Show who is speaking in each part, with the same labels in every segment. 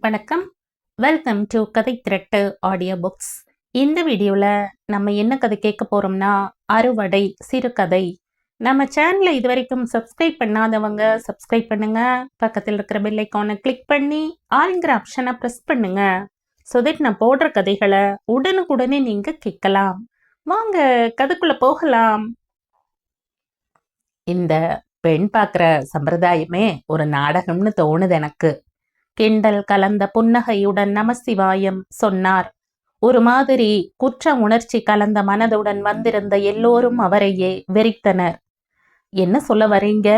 Speaker 1: வணக்கம். Welcome to கதை திரட்டு audio books. இந்த வீடியோவில் நம்ம என்ன கதை கேட்க போகிறோம்னா, அறுவடை சிறுகதை. நம்ம சேனலை இது வரைக்கும் சப்ஸ்கிரைப் பண்ணாதவங்க சப்ஸ்கிரைப் பண்ணுங்க. பக்கத்தில் இருக்கிற பெல் ஐக்கானை கிளிக் பண்ணி ஆளுங்கிற ஆப்ஷனை ப்ரெஸ் பண்ணுங்க. ஸோ தட் நான் போடுற கதைகளை உடனுக்குடனே நீங்கள் கேட்கலாம். வாங்க கதைக்குள்ளே போகலாம். இந்த பெண் பார்க்குற சம்பிரதாயமே ஒரு நாடகம்னு தோணுது எனக்கு. கிண்டல் கலந்த புன்னகையுடன் நமசிவாயம் சொன்னார். ஒரு மாதிரி குற்ற உணர்ச்சி கலந்த மனதுடன் வந்திருந்த எல்லோரும் அவரையே வெறித்தனர். என்ன சொல்ல வரீங்க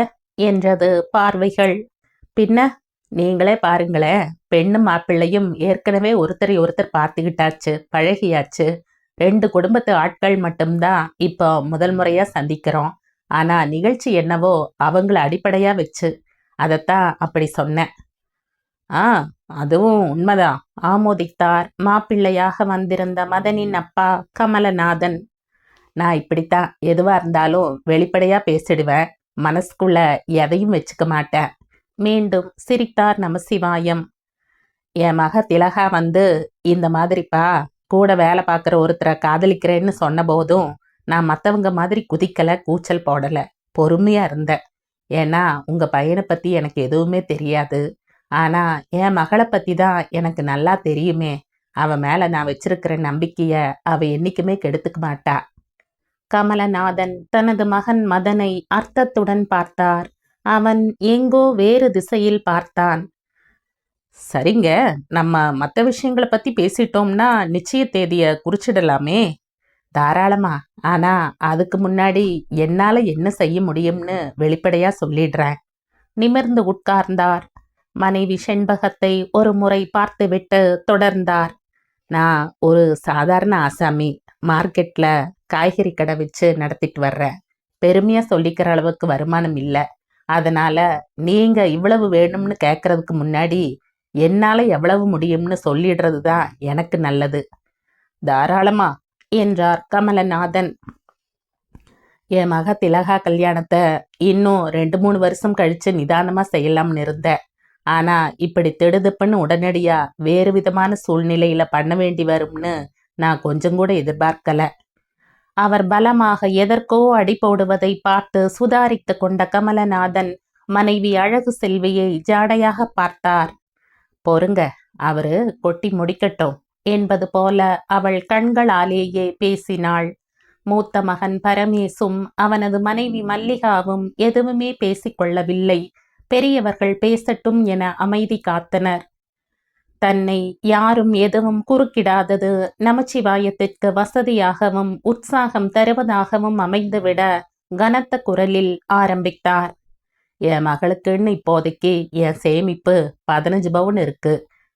Speaker 1: என்றது பார்வைகள். பின்ன நீங்களே பாருங்களேன், பெண்ணும் மாப்பிள்ளையும் ஏற்கனவே ஒருத்தர் பார்த்துக்கிட்டாச்சு, பழகியாச்சு. 2 குடும்பத்து ஆட்கள் மட்டும்தான் இப்போ முதல் முறையா சந்திக்கிறோம். ஆனா நிகழ்ச்சி என்னவோ அவங்கள அடிப்படையா வச்சு, அதைத்தான் அப்படி சொன்னேன். அதுவும் உண்மைதான், ஆமோதித்தார் மாப்பிள்ளையாக வந்திருந்த மதனின் அப்பா கமலநாதன். நான் இப்படித்தான், எதுவா இருந்தாலும் வெளிப்படையா பேசிடுவேன், மனசுக்குள்ள எதையும் வச்சுக்க மாட்டேன். மீண்டும் சிரித்தார் நமசிவாயம். என் மக திலகா வந்து இந்த மாதிரிப்பா கூட வேலை பார்க்குற ஒருத்தரை காதலிக்கிறேன்னு சொன்ன போதும் நான் மற்றவங்க மாதிரி குதிக்கலை, கூச்சல் போடலை, பொறுமையா இருந்தேன். ஏன்னா உங்க பையனை பத்தி எனக்கு எதுவுமே தெரியாது. ஆனா என் மகளை பத்தி தான் எனக்கு நல்லா தெரியுமே. அவ மேல நான் வச்சிருக்கிற நம்பிக்கைய அவ என்னைக்குமே கெடுத்துக்க மாட்டா. கமலநாதன் தனது மகன் மதனை அர்த்தத்துடன் பார்த்தார். அவன் எங்கோ வேறு திசையில் பார்த்தான். சரிங்க, நம்ம மற்ற விஷயங்களை பத்தி பேசிட்டோம்னா நிச்சய தேதிய குறிச்சிடலாமே. தாராளமா. ஆனா அதுக்கு முன்னாடி என்னால என்ன செய்ய முடியும்னு வெளிப்படையா சொல்லிடுறேன். நிமிர்ந்து உட்கார்ந்தார். மனைவி செண்பகத்தை ஒரு முறை பார்த்துவிட்டு தொடர்ந்தார். நான் ஒரு சாதாரண ஆசாமி, மார்க்கெட்ல காய்கறி கடை வச்சு நடத்திட்டு வர்றேன். பெருமையா சொல்லிக்கிற அளவுக்கு வருமானம் இல்லை. அதனால நீங்க இவ்வளவு வேணும்னு கேட்கறதுக்கு முன்னாடி என்னால எவ்வளவு முடியும்னு சொல்லிடுறது தான் எனக்கு நல்லது. தாராளமா என்றார் கமலநாதன். என் மக திலகா கல்யாணத்தை இன்னும் 2-3 வருஷம் கழிச்சு நிதானமா செய்யலாம்னு இருந்தேன். ஆனா இப்படி திடுதுப்புன்னு உடனடியா வேறு விதமான சூழ்நிலையில பண்ண வேண்டி வரும்னு நான் கொஞ்சம் கூட எதிர்பார்க்கல. அவர் பலமாக எதற்கோ அடி போடுவதை பார்த்து சுதாரித்து கொண்ட கமலநாதன் மனைவி அழகு செல்வியை ஜாடையாக பார்த்தார். பொறுங்க, அவரு கொட்டி முடிக்கட்டும் என்பது போல அவள் கண்களாலேயே பேசினாள். மூத்த மகன் பரமேசும் அவனது மனைவி மல்லிகாவும் எதுவுமே பேசிக்கொள்ளவில்லை. பெரியவர்கள் பேசட்டும் என அமைதி காத்தனர். தன்னை யாரும் எதுவும் குறுக்கிடாதது நமச்சிவாயத்திற்கு வசதியாகவும் உற்சாகம் தருவதாகவும் அமைந்துவிட கனத்த குரலில் ஆரம்பித்தார். என் மகளுக்குன்னு இப்போதைக்கு என் சேமிப்பு 15 பவுன் இருக்கு.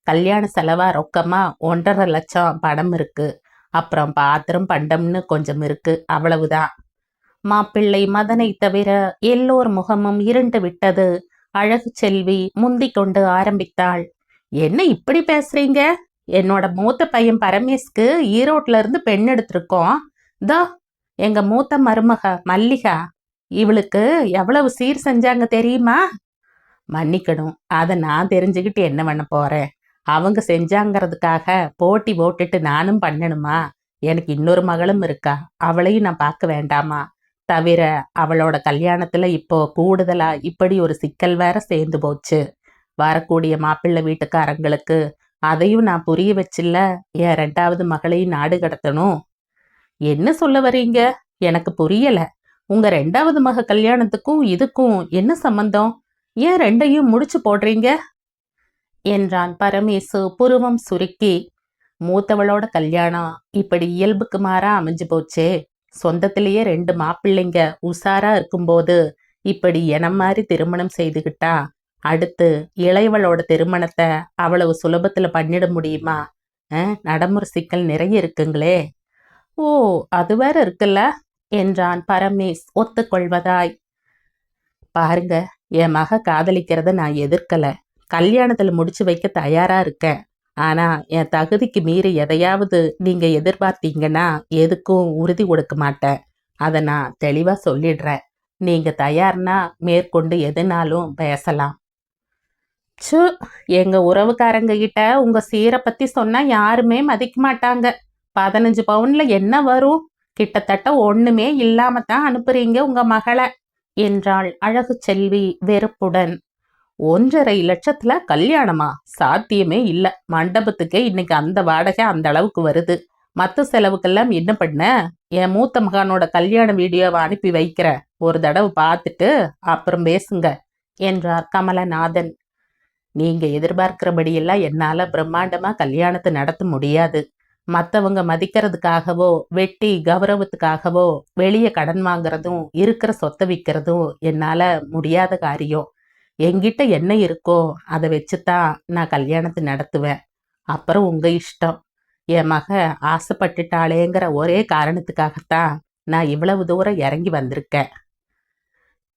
Speaker 1: கல்யாண செலவா ரொக்கமா 1.5 லட்சம் பணம் இருக்கு. அப்புறம் பாத்திரம் பண்டம்னு கொஞ்சம் இருக்கு, அவ்வளவுதான். மாப்பிள்ளை மதனை தவிர எல்லோர் முகமும் இருண்டு விட்டது. அழகு செல்வி முந்திக் கொண்டு ஆரம்பித்தாள். என்ன இப்படி பேசுறீங்க? என்னோட மூத்த பையன் பரமேஷ்க்கு ஈரோட்ல இருந்து பெண் எடுத்திருக்கோம். தோ எங்க மூத்த மருமக மல்லிகா, இவளுக்கு எவ்வளவு சீர் செஞ்சாங்க தெரியுமா? மன்னிக்கணும், அதை நான் தெரிஞ்சுக்கிட்டு என்ன பண்ண போறேன்? அவங்க செஞ்சாங்கிறதுக்காக போட்டி போட்டுட்டு நானும் பண்ணணுமா? எனக்கு இன்னொரு மகளும் இருக்கா, அவளையும் நான் பார்க்க வேண்டாமா? தவிர அவளோட கல்யாணத்துல இப்போ கூடுதலா இப்படி ஒரு சிக்கல் வேற சேர்ந்து போச்சு. வரக்கூடிய மாப்பிள்ளை வீட்டுக்காரங்களுக்கு அதையும் நான் புரிய வச்சில்ல, என் 2வது மகளையும் நாடு கடத்தணும். என்ன சொல்ல வரீங்க? எனக்கு புரியல. உங்க 2வது மக கல்யாணத்துக்கும் இதுக்கும் என்ன சம்பந்தம்? ஏன் 2ஐயும் முடிச்சு போடுறீங்க என்றான் பரமேசு புருவம் சுருக்கி. மூத்தவளோட கல்யாணம் இப்படி இயல்புக்கு மாறா அமைஞ்சு போச்சே. சொந்தத்திலேயே 2 மாப்பிள்ளைங்க உசாரா இருக்கும்போது இப்படி என மாதிரி திருமணம் செய்துகிட்டா அடுத்து இளையவளோட திருமணத்தை அவ்வளவு சுலபத்துல பண்ணிட முடியுமா? நடைமுறை சிக்கல் நிறைய இருக்குங்களே. ஓ, அது வேற இருக்குல்ல என்றான் பரமேஷ் ஒத்துக்கொள்வதாய். பாருங்க, என் மக காதலிக்கிறத நான் எதிர்க்கல, கல்யாணத்துல முடிச்சு வைக்க தயாரா இருக்கேன். ஆனா என் தகுதிக்கு மீறி எதையாவது நீங்க எதிர்பார்த்தீங்கன்னா எதுக்கும் உறுதி கொடுக்க மாட்டேன். அதை நான் தெளிவா சொல்லிடுறேன். நீங்க தயார்னா மேற்கொண்டு எதுனாலும் பேசலாம். சு, எங்க உறவுக்காரங்க கிட்ட உங்க சீரை பத்தி சொன்னா யாருமே மதிக்க மாட்டாங்க. 15 பவுன்ல என்ன வரும்? கிட்டத்தட்ட ஒண்ணுமே இல்லாம தான் அனுப்புறீங்க உங்க மகளை என்றாள் அழகு செல்வி வெறுப்புடன். 1,50,000 கல்யாணமா? சாத்தியமே இல்ல. மண்டபத்துக்கே இன்னைக்கு அந்த வாடகை அந்த அளவுக்கு வருது. மத்த செலவுக்கெல்லாம் என்ன பண்ண? என் மூத்த மகனோட கல்யாண வீடியோவை அனுப்பி வைக்கிறேன். ஒரு தடவை பார்த்துட்டு அப்புறம் பேசுங்க என்றார் கமலநாதன். நீங்க எதிர்பார்க்கிறபடியெல்லாம் என்னால பிரம்மாண்டமா கல்யாணத்தை நடத்த முடியாது. மத்தவங்க மதிக்கிறதுக்காகவோ வெட்டி கௌரவத்துக்காகவோ வெளியே கடன் வாங்குறதும் இருக்கிற சொத்தை விற்கிறதும் என்னால முடியாத காரியம். என்கிட்ட என்ன இருக்கோ அதை வச்சுதான் நான் கல்யாணத்தை நடத்துவேன். அப்புறம் உங்க இஷ்டம். என் மக ஆசைப்பட்டுட்டாளேங்கிற ஒரே காரணத்துக்காகத்தான் நான் இவ்வளவு தூரம் இறங்கி வந்திருக்கேன்.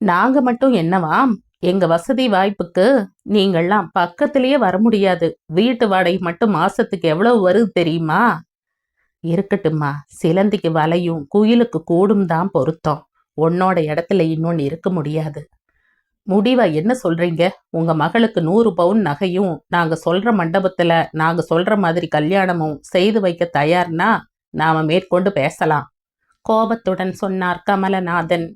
Speaker 1: நாங்க மட்டும் என்னவாம்? எங்க வசதி வாய்ப்புக்கு நீங்கள்லாம் பக்கத்திலேயே வர முடியாது. வீட்டு வாடகை மட்டும் மாசத்துக்கு எவ்வளவு வருது தெரியுமா? இருக்கட்டும்மா, சிலந்திக்கு வலையும் குயிலுக்கு கூடும் தான் பொருத்தம். உன்னோட இடத்துல இன்னொன்னு இருக்க முடியாது. முடிவா என்ன சொல்றீங்க? உங்க மகளுக்கு 100 பவுன் நகையும் நாங்க சொல்ற மண்டபத்துல நாங்க சொல்ற மாதிரி கல்யாணமும் செய்து வைக்க தயார்னா நாம மேற்கொண்டு பேசலாம் கோபத்துடன் சொன்னார் கமலநாதன்.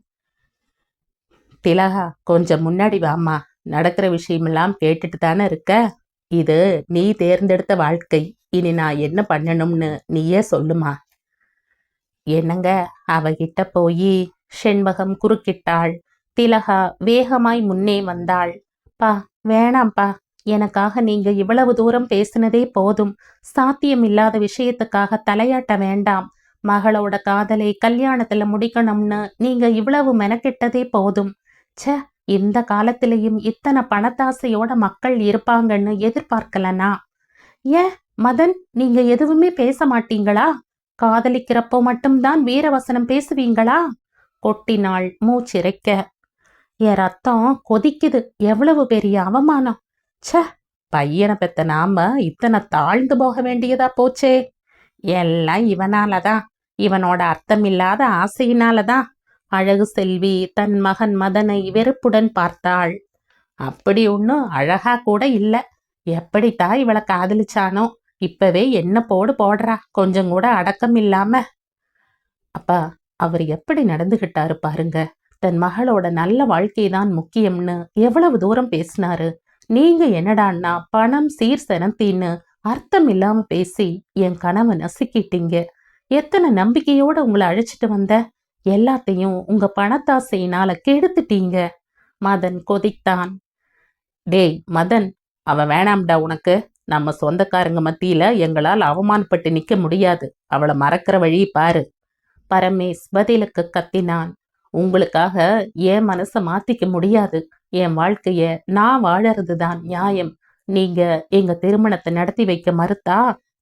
Speaker 1: திலகா, கொஞ்சம் முன்னாடி வாம்மா. நடக்கிற விஷயமெல்லாம் கேட்டுட்டு தானே இருக்க. இது நீ தேர்ந்தெடுத்த வாழ்க்கை. இனி நான் என்ன பண்ணணும்னு நீயே சொல்லுமா. என்னங்க, அவகிட்ட போய் செண்பகம் குறுக்கிட்டாள். திலகா வேகமாய் முன்னே வந்தாள். பா, வேணாம்ப்பா. எனக்காக நீங்க இவ்வளவு தூரம் பேசினதே போதும். சாத்தியம் இல்லாத விஷயத்துக்காக தலையாட்ட வேண்டாம். மகளோட காதலை கல்யாணத்துல முடிக்கணும்னு நீங்க இவ்வளவு மெனக்கிட்டதே போதும். ச்சே, இந்த காலத்திலையும் இத்தனை பணத்தாசையோட மக்கள் இருப்பாங்கன்னு எதிர்பார்க்கலனா? ஏன் மதன், நீங்க எதுவுமே பேச மாட்டீங்களா? காதலிக்கிறப்போ மட்டும்தான் வீரவசனம் பேசுவீங்களா? கொட்டினாள் மூச்சிறைக்க. என் ரத்தம் கொதிக்குது. எவ்வளவு பெரிய அவமானம். ச்சே, பையனை பெத்த நாம இத்தனை தாழ்ந்து போக வேண்டியதா போச்சே. எல்லாம் இவனாலதான், இவனோட அர்த்தமில்லாத ஆசையினாலதான். அழகு செல்வி தன் மகன் மதனை வெறுப்புடன் பார்த்தாள். அப்படி ஒன்னும் அழகா கூட இல்ல. எப்படித்தான் இவளை காதலிச்சானோ, இப்பவே என்ன போடு போடுறா, கொஞ்சம் கூட அடக்கம் இல்லாம. அப்பா, அவர் எப்படி நடந்துகிட்டாரு பாருங்க. தன் மகளோட நல்ல வாழ்க்கைதான் முக்கியம்னு எவ்வளவு தூரம் பேசினாரு. நீங்க என்னடான்னா பணம் சீர் செனத்தின்னு அர்த்தம் இல்லாம பேசி என் கனவை நசுக்கிட்டீங்க. எத்தனை நம்பிக்கையோட உங்களை அழைச்சிட்டு வந்த, எல்லாத்தையும் உங்க பணத்தாசையினால கெடுத்துட்டீங்க. மதன் கொதித்தான். டேய் மதன், அவ வேணாம்டா உனக்கு. நம்ம சொந்தக்காரங்க மத்தியில எங்களால் அவமானப்பட்டு நிக்க முடியாது. அவளை மறக்கிற வழி பாரு. பரமேஷ் பதிலுக்கு கத்தினான். உங்களுக்காக என் மனசை மாத்திக்க முடியாது. என் வாழ்க்கைய நான் வாழறதுதான் நியாயம். நீங்க எங்க திருமணத்தை நடத்தி வைக்க மறுத்தா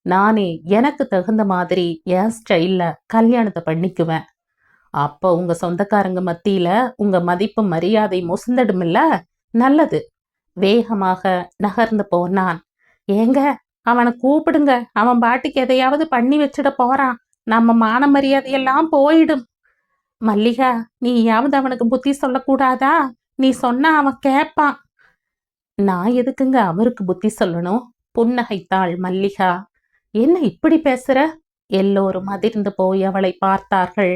Speaker 1: நானே எனக்கு தகுந்த மாதிரி என் ஸ்டைல்ல கல்யாணத்தை பண்ணிக்குவேன். அப்போ உங்க சொந்தக்காரங்க மத்தியில உங்க மதிப்பு மரியாதை முசந்தடுமில்ல. நல்லது. வேகமாக நகர்ந்து போனான். ஏங்க, அவனை கூப்பிடுங்க. அவன் பாட்டுக்கு எதையாவது பண்ணி வச்சிட போறான். நம்ம மான மரியாதையெல்லாம் போயிடும். மல்லிகா, நீயாவது அவனுக்கு புத்தி சொல்லக்கூடாதா? நீ சொன்னா அவன் கேட்பான். நான் எதுக்குங்க அவருக்கு புத்தி சொல்லணும்? புன்னகைத்தாள் மல்லிகா. என்ன இப்படி பேசுற? எல்லோரும் அதிர்ந்து போய் அவளை பார்த்தார்கள்.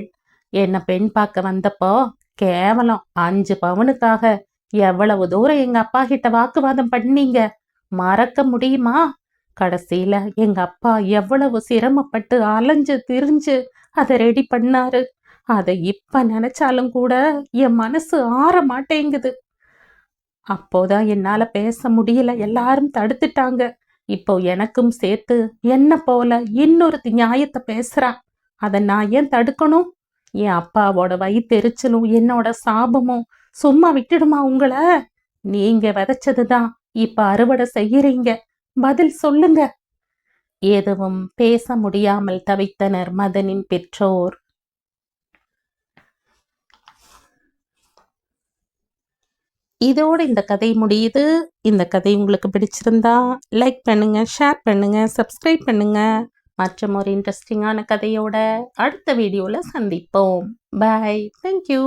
Speaker 1: என்ன பெண் பார்க்க வந்தப்போ கேவலம் 5 பவுனுக்காக எவ்வளவு தூரம் எங்க அப்பா கிட்ட வாக்குவாதம் பண்ணீங்க, மறக்க முடியுமா? கடைசியில எங்க அப்பா எவ்வளவு சிரமப்பட்டு அலைஞ்சு திரிஞ்சு அதை ரெடி பண்ணாரு. அதை இப்ப நினைச்சாலும் கூட என் மனசு ஆற மாட்டேங்குது. அப்போதான் என்னால பேச முடியல. எல்லாரும் தடுத்துட்டாங்க. இப்போ எனக்கும் சேர்த்து என்ன போல இன்னொருத்தி நியாயத்தை பேசுறா. அதை நான் ஏன் தடுக்கணும்? என் அப்பாவோட வயித்தெரிச்சலும் என்னோட சாபமும் சும்மா விட்டுடுமா உங்களை? நீங்க விதைச்சதுதான் இப்ப அறுவடை செய்யறீங்க. பதில் சொல்லுங்க. எதுவும் பேச முடியாமல் தவித்தனர் மதனின் பெற்றோர். இதோட இந்த கதை முடியுது. இந்த கதை உங்களுக்கு பிடிச்சிருந்தா லைக் பண்ணுங்க, ஷேர் பண்ணுங்க, சப்ஸ்கிரைப் பண்ணுங்க. மற்றும் ஒரு இன்ட்ரெஸ்டிங்கான கதையோட அடுத்த வீடியோல சந்திப்போம். பாய். தேங்க்யூ.